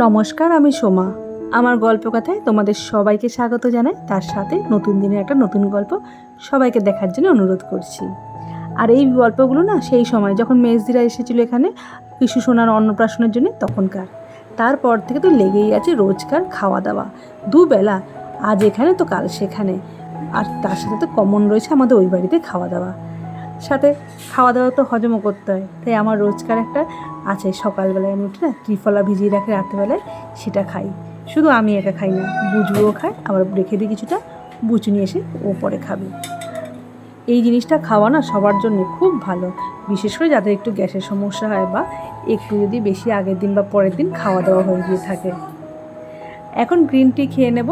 নমস্কার, আমি সোমা। আমার গল্প কথায় তোমাদের সবাইকে স্বাগত জানাই, তার সাথে নতুন দিনের একটা নতুন গল্প সবাইকে দেখার জন্য অনুরোধ করছি। আর এই গল্পগুলো না সেই সময় যখন মেজদিরা এসেছিলো এখানে শিশু সোনার অন্নপ্রাশনের জন্য তখনকার। তারপর থেকে তো লেগেই আছে রোজকার খাওয়া দাওয়া, দুবেলা, আজ এখানে তো কাল সেখানে। আর তার সাথে তো কমন রয়েছে আমাদের ওই বাড়িতে খাওয়া দাওয়া, সাথে খাওয়া দাওয়া তো হজমও করতে হয়। তাই আমার রোজকার একটা আছে, সকালবেলায় আমি উঠে না ত্রিফলা ভিজিয়ে রাখি, রাত্রেবেলায় সেটা খাই। শুধু আমি একা খাই না, বুঝুও খায়, আবার রেখে দিই কিছুটা, বুঝু নিয়ে এসে ও পরে খাবে। এই জিনিসটা খাওয়া না সবার জন্য খুব ভালো, বিশেষ করে যাদের একটু গ্যাসের সমস্যা হয় বা একটু যদি বেশি আগের দিন বা পরের দিন খাওয়া দাওয়া হয়ে গিয়ে থাকে। এখন গ্রিন টি খেয়ে নেব।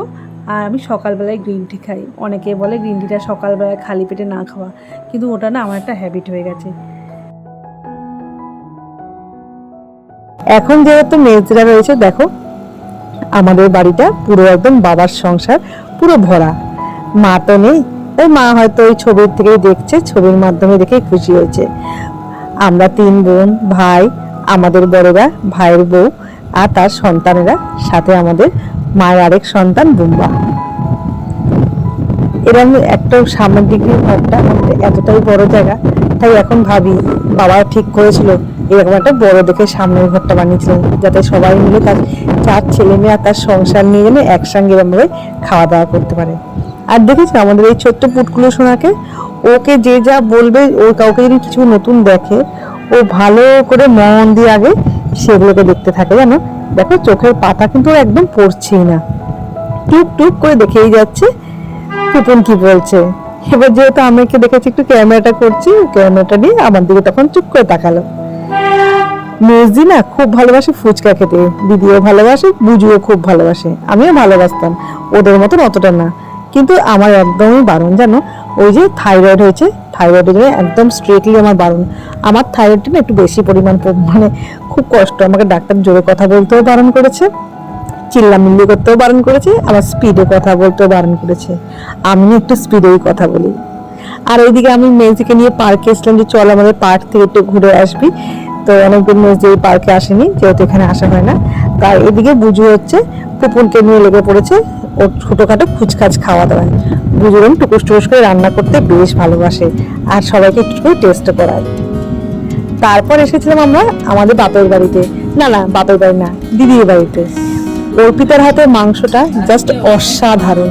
আর আমি সকালবেলায় গ্রিন টি খাই। অনেকে বলে গ্রিন টিটা সকালবেলায় খালি পেটে না খাওয়া, কিন্তু ওটা না আমার একটা হ্যাবিট হয়ে গেছে। এখন যেহেতু মেজরা রয়েছে, দেখো আমাদের বাড়িটা পুরো একদম বাবার সংসার, পুরো ভরা। মা তো নেই, তাই মা হয়তো ওই ছবির থেকেই দেখছে, ছবির মাধ্যমে দেখে খুশি হয়েছে। আমরা 3 বোন, ভাই, আমাদের বড়রা, ভাইয়ের বউ আর তার সন্তানেরা, সাথে আমাদের মায়ের আরেক সন্তান বুম্বা। এরকম একটা সামনের দিকে ঘরটা এতটাই বড় জায়গা, তাই এখন ভাবি বাবা ঠিক করেছিল এরকম একটা বড় দেখে সামনের ঘরটা বানিয়েছিলেন, যাতে সবাই মিলে তার 4 ছেলে মেয়ে আর তার সংসার নিয়ে যেন একসঙ্গে এরকমভাবে খাওয়া দাওয়া করতে পারে। আর দেখেছি আমাদের এই ছোট্ট পুটকুলো সোনাকে, ওকে যে যা বলবে, ও কাউকে যদি কিছু নতুন দেখে ও ভালো করে মন দিয়ে আগে সেগুলোকে দেখতে থাকে, জানো। দেখো চোখের পাতা কিন্তু ওর একদম পড়ছেই না, টুক টুক করে দেখেই যাচ্ছে পুপন কি বলছে। এবার যেহেতু আমাকে দেখেছি একটু ক্যামেরাটা করছি, ক্যামেরাটা নিয়ে আমার দিকে তখন চুপ করে তাকালো। মেজদি না খুব ভালোবাসে ফুচকা খেতে, দিদিও ভালোবাসে, বুঝুও খুব ভালোবাসে, আমিও ভালোবাসতাম, ওদের মতন অতটা না। কিন্তু আমার একদমই বারণ, জানো, ওই যে থাইরয়েড হয়েছে, থাইরয়েডের জন্য একদম স্ট্রিক্টলি আমার বারণ। আমার থাইরয়েডটা না একটু বেশি পরিমাণ, মানে খুব কষ্ট, আমাকে ডাক্তার জোরে কথা বলতেও বারণ করেছে, চিল্লামিল্লি করতেও বারণ করেছে, আবার স্পিডে কথা বলতেও বারণ করেছে। আমি একটু স্পিডেই কথা বলি। আর এইদিকে আমি মেজদিকে নিয়ে পার্কে এসলাম, যে চল আমাদের পার্ক থেকে একটু ঘুরে আসবি। তো অনেকদিন মেজদি এই পার্কে আসেনি, যেহেতু এখানে আসা হয় না। তার এদিকে বুঝু হচ্ছে পুপুনকে নিয়ে লেগে পড়েছে ওর ছোটোখাটো খুচখাচ খাওয়া দাওয়ায়। বুঝুরম টুকুস টুকুস করে রান্না করতে বেশ ভালোবাসে, আর সবাইকে একটু করে টেস্ট করায়। তারপর এসেছিলাম আমরা আমাদের বাপের বাড়িতে, না না বাপের বাড়ি না, দিদির বাড়িতে। অর্পিতার হাতের মাংসটা জাস্ট অসাধারণ।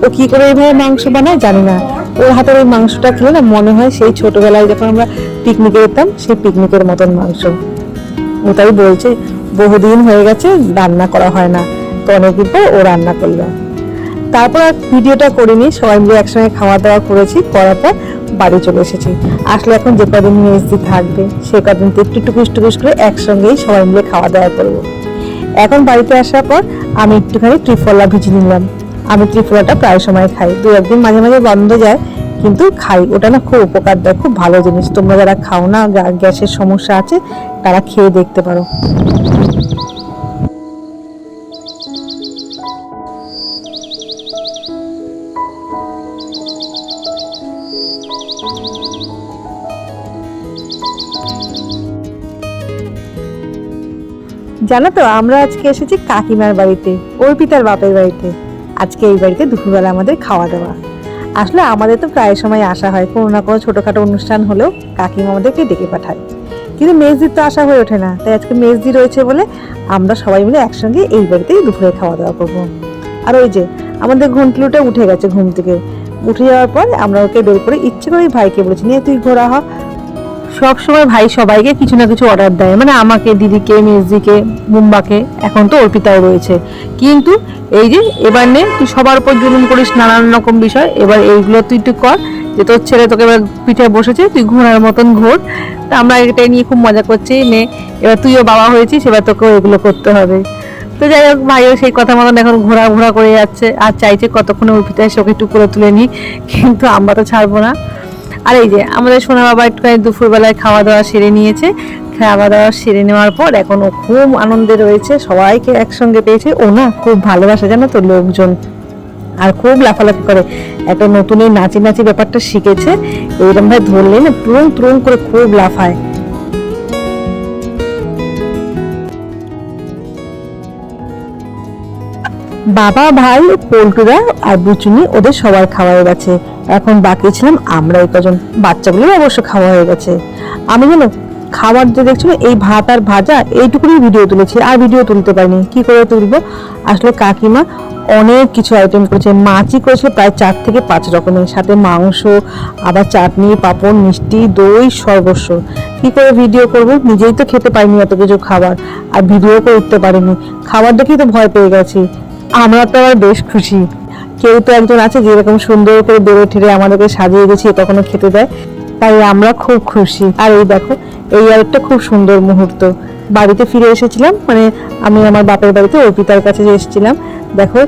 ও কি করে এইভাবে মাংস বানায় জানি না, ওর হাতের ওই মাংসটা খেলে না মনে হয় সেই ছোটবেলায় যখন আমরা পিকনিকে যেতাম সেই পিকনিকের মতন মাংস। ওটাই বলছে বহুদিন হয়ে গেছে রান্না করা হয় না, তো অনেকদিন পর ও রান্না করলো। তারপর আর ভিডিওটা করিনি, সবাই মিলে একসঙ্গে খাওয়া দাওয়া করেছি, করার পর বাড়ি চলে এসেছি। আসলে এখন যে কদিন মেজদি থাকবে সে কদিন তো একটু টুকুস টুকুস করে একসঙ্গেই সবাই মিলে খাওয়া দাওয়া করবো। এখন বাড়িতে আসার পর আমি একটুখানি ত্রিফলা ভিজিয়ে নিলাম। আমি ত্রিফলাটা প্রায় সময় খাই, 2-1 দিন মাঝে মাঝে বন্ধ যায়, কিন্তু খাই। ওটা না খুব উপকার দেয়, খুব ভালো জিনিস। তোমরা যারা খাও না, গ্যাসের সমস্যা আছে, তারা খেয়ে দেখতে পারো। জানো তো আমরা আজকে এসেছি কাকিমার বাড়িতে, অর্পিতার বাপের বাড়িতে। আজকে এই বাড়িতে দুপুরবেলা আমাদের খাওয়া দাওয়া। আসলে আমাদের তো প্রায় সময় আসা হয়, কোনো না কোনো ছোটখাটো অনুষ্ঠান হলেও কাকিমা আমাদেরকে ডেকে পাঠায়, কিন্তু মেজদির তো আসা হয়ে ওঠে না। তাই আজকে মেজদি রয়েছে বলে আমরা সবাই মিলে একসঙ্গে এই বাড়িতেই দুপুরে খাওয়া দাওয়া করবো। আর ওই যে আমাদের ঘন্টুলুটা উঠে গেছে ঘুম থেকে, উঠে যাওয়ার পর আমরা ওকে বের করে ইচ্ছে করে ভাইকে বলেছি নিয়ে তুই ঘোরা হ। সব সময় ভাই সবাইকে কিছু না কিছু অর্ডার দেয়, মানে আমাকে, দিদিকে, মেজদিকে, বুম্বাকে, এখন তো অর্পিতাও রয়েছে। কিন্তু এই যে এবার নে, তুই সবার উপর জুলুম করিস নানান রকম বিষয়, এবার এইগুলো তুই একটু কর, যে তোর ছেলে তোকে এবার পিঠে বসেছে, তুই ঘোড়ার মতন ঘোর। তা আমরা এটাই নিয়ে খুব মজা করছি, নে এবার তুইও বাবা হয়েছিস, এবার তোকেও এগুলো করতে হবে। তো যাই হোক, ভাইও সেই কথা মতন এখন ঘোরা ঘোরা করে যাচ্ছে, আর চাইছে কতক্ষণে অর্পিতা এসে ওকে একটু করে তুলে নিই, কিন্তু আমরা তো ছাড়বো না। আর এই যে আমাদের সোনা বাবা একটুখানি দুপুরবেলায় খাওয়া দাওয়া সেরে নিয়েছে। খাওয়া দাওয়া সেরে নেওয়ার পর এখন ও খুব আনন্দে রয়েছে, সবাইকে একসঙ্গে পেয়েছে। ও না খুব ভালোবাসে, জানো তো, লোকজন, আর খুব লাফালাফি করে। একটা নতুন এই নাচি নাচি ব্যাপারটা শিখেছে, এইরকম ভাবে ধরলে না তুরুং তুরুং করে খুব লাফায়। বাবা, ভাই, পল্টুরা আর বুচুনি ওদের সবার খাওয়া হয়ে গেছে। এখন বাকি ছিলাম আমরা এই কজন, বাচ্চাগুলো অবশ্য খাওয়া হয়ে গেছে। আমি জানো খাবার যে দেখছিল এই ভাত আর ভাজা এইটুকুনি ভিডিও তুলেছি, আর ভিডিও তুলতে পারিনি। কি করে তুলবো, আসলে কাকিমা অনেক কিছু আইটেম করেছে। মাছই করেছিল প্রায় 4 থেকে 5 রকমের, সাথে মাংস, আবার চাটনি, পাঁপড়, মিষ্টি, দই, সর্বস্ব। কি করে ভিডিও করব, নিজেই তো খেতে পারিনি এত কিছু খাবার, আর ভিডিও করে উঠতে পারিনি। খাবার দেখেই তো ভয় পেয়ে গেছি। আমরা তো আবার বেশ খুশি, কেউ তো একজন আছে যেরকম সুন্দর করে বেড়ে ঠেড়ে আমাদেরকে সাজিয়ে গেছে তখনও খেতে দেয়, তাই আমরা খুব খুশি। আর এই দেখো এই আরেকটা খুব সুন্দর মুহূর্ত, বাড়িতে ফিরে এসেছিলাম, মানে আমি আমার বাপের বাড়িতে অর্পিতার কাছে এসেছিলাম। দেখো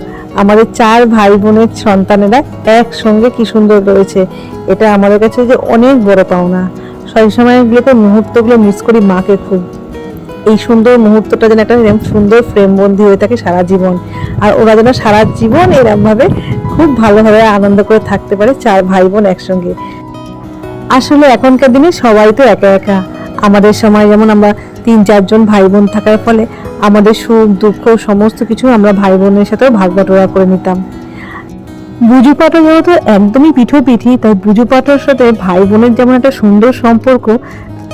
আমাদের 4 ভাই বোনের সন্তানেরা একসঙ্গে কি সুন্দর রয়েছে, এটা আমাদের কাছে যে অনেক বড় পাওনা। সেই সময়গুলোতে মুহূর্তগুলো মিস করি মাকে খুব। এই সুন্দর মুহূর্তটা যেন একটা সুন্দর ফ্রেম বন্দি হয়ে থাকে সারা জীবন, আর ওরা যেন সারা জীবন এরকম ভাবে খুব ভালোভাবে আনন্দ করে থাকতে পারে 4 ভাই বোন একসঙ্গে। আসলে এখনকার দিনে সবাই তো একা একা। আমাদের সময় যেমন আমরা 3-4 জন ভাই বোন থাকার ফলে আমাদের সুখ দুঃখ সমস্ত কিছু আমরা ভাই বোনের সাথেও ভাগ বাটোয়ারা করে নিতাম। বুজু পাটা যেহেতু একদমই পিঠোপিঠি, তাই বুজু পাটার সাথে ভাই বোনের যেমন একটা সুন্দর সম্পর্ক,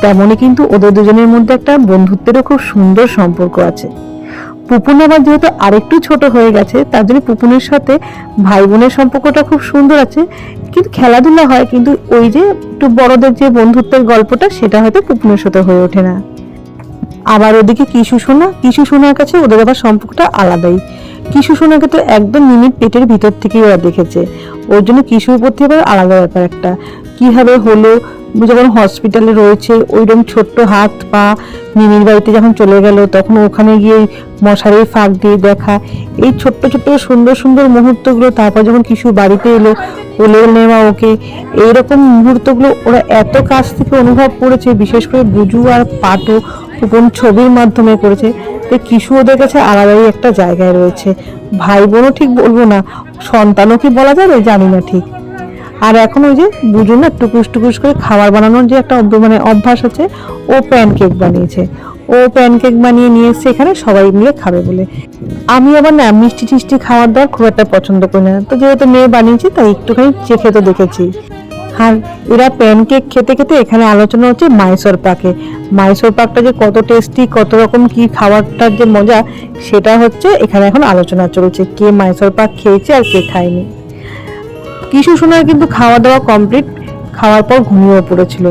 তেমনই কিন্তু ওদের দুজনের মধ্যে একটা বন্ধুত্বেরও খুব সুন্দর সম্পর্ক আছে। পুপুন আবার যেহেতু আরেকটু ছোট হয়ে গেছে, তার জন্য পুপুনের সাথে ভাই বোনের সম্পর্কটা খুব সুন্দর আছে, কিন্তু খেলাধুলা হয়, কিন্তু ওই যে একটু বড়দের যে বন্ধুত্বের গল্পটা সেটা হয়তো পুপুনের সাথে হয়ে ওঠে না। আবার ওদিকে কিশু সোনার কাছে ওদের আবার সম্পর্কটা আলাদাই। কিশু সোনাকে তো একদম মিনিট পেটের ভিতর থেকেই ওরা দেখেছে, ওর জন্য কিশুর প্রতি আবার আলাদা ব্যাপার একটা। কিভাবে হলো, যখন হসপিটালে রয়েছে ওইরকম ছোট্ট হাত পা, মিনির বাড়িতে যখন চলে গেল তখন ওখানে গিয়ে মশারির ফাঁক দিয়ে দেখা, এই ছোট্ট ছোট্ট সুন্দর সুন্দর মুহূর্তগুলো। তারপর যখন কিছু বাড়িতে এলো, কোলে নেওয়া ওকে, এইরকম মুহূর্তগুলো ওরা এত কাছ থেকে অনুভব করেছে, বিশেষ করে বুজু আর পাটো কোন ছবির মাধ্যমে করেছে। তো কিশু ওদের কাছে আলাদাই একটা জায়গায় রয়েছে। ভাই বোনও ঠিক বলবো না, সন্তানও কি বলা যাবে জানি না ঠিক। আর এখন ওই যে বুঝু না টুকুস টুকুস করে খাবার বানানোর যে একটা মানে অভ্যাস আছে, ও প্যানকেক বানিয়েছে। ও প্যানকেক বানিয়ে নিয়ে এসছে এখানে সবাই মিলে খাবে বলে। আমি আবার না মিষ্টি টিষ্টি খাওয়ার দাওয়ার খুব একটা পছন্দ করি না, তো যেহেতু মেয়ে বানিয়েছি তাই একটুখানি চেখে তো দেখেছি। আর এরা প্যানকেক খেতে খেতে এখানে আলোচনা হচ্ছে মাইসোর পাকে। মাইসোর পাকটা যে কত টেস্টি, কত রকম কি খাবারটার যে মজা, সেটা হচ্ছে এখানে এখন আলোচনা চলছে, কে মাইসোর পাক খেয়েছে আর কে খায়নি। কিশু সোনার কিন্তু খাওয়া দাওয়া কমপ্লিট, খাওয়ার পর ঘুমিয়ে পড়েছিল।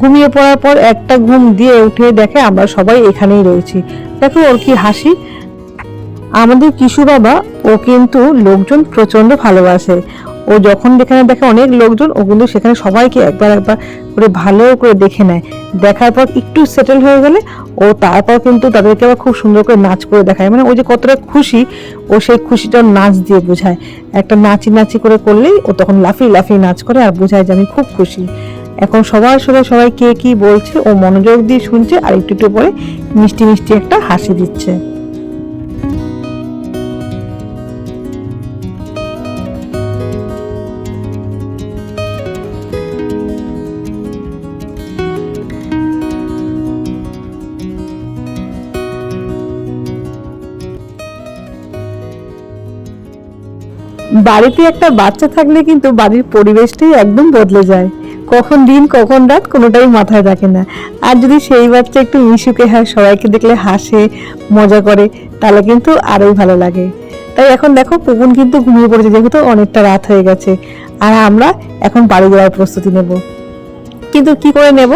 ঘুমিয়ে পড়ার পর একটা ঘুম দিয়ে উঠে দেখে আমরা সবাই এখানেই রয়েছি। দেখো ওর কি হাসি। আমাদের কিশু বাবা, ও কিন্তু লোকজন প্রচন্ড ভালোবাসে। ও যখন যেখানে দেখে অনেক লোকজন, ও কিন্তু সেখানে সবাইকে একবার একবার করে ভালো করে দেখে নেয়। দেখার পর একটু সেটেল হয়ে গেলে ও তারপর কিন্তু তাদেরকে আবার খুব সুন্দর করে নাচ করে দেখায়। মানে ওই যে কতটা খুশি, ও সেই খুশিটা নাচ দিয়ে বোঝায়। একটা নাচি নাচি করে করলেই ও তখন লাফিয়ে লাফিয়ে নাচ করে আর বোঝায় যে আমি খুব খুশি। এখন সবার সাথে সবাই কে কি বলছে ও মনোযোগ দিয়ে শুনছে, আর একটু একটু পরে মিষ্টি মিষ্টি একটা হাসি দিচ্ছে। বাড়িতে একটা বাচ্চা থাকলে কিন্তু বাড়ির পরিবেশটাই একদম বদলে যায়। কখন দিন কখন রাত কোনোটাই মাথায় থাকে না। আর যদি সেই বাচ্চা একটু মিশুকে হয়, সবাইকে দেখলে হাসে মজা করে, তাহলে কিন্তু আরোই ভালো লাগে। তাই এখন দেখো পুপুন কিন্তু ঘুমিয়ে পড়েছে, যেহেতু অনেকটা রাত হয়ে গেছে। আর আমরা এখন বাড়ি যাওয়ার প্রস্তুতি নেব। কিন্তু কি করে নেব,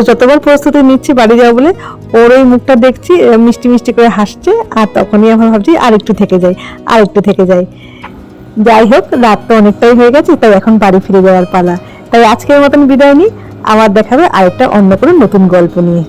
যতবার প্রস্তুতি নিচ্ছি বাড়ি যাবো বলে, ওর ওই মুখটা দেখছি মিষ্টি মিষ্টি করে হাসছে, আর তখনই আমার ভাবছি আর একটু থেকে যাই, আর একটু থেকে যাই। যাই হোক, রাত তো অনেকটাই হয়ে গেছে, তাই এখন বাড়ি ফিরে যাওয়ার পালা। তাই আজকের মতন বিদায় নিই, আবার দেখাবে আরেকটা অন্য কোনো নতুন গল্প নিয়ে।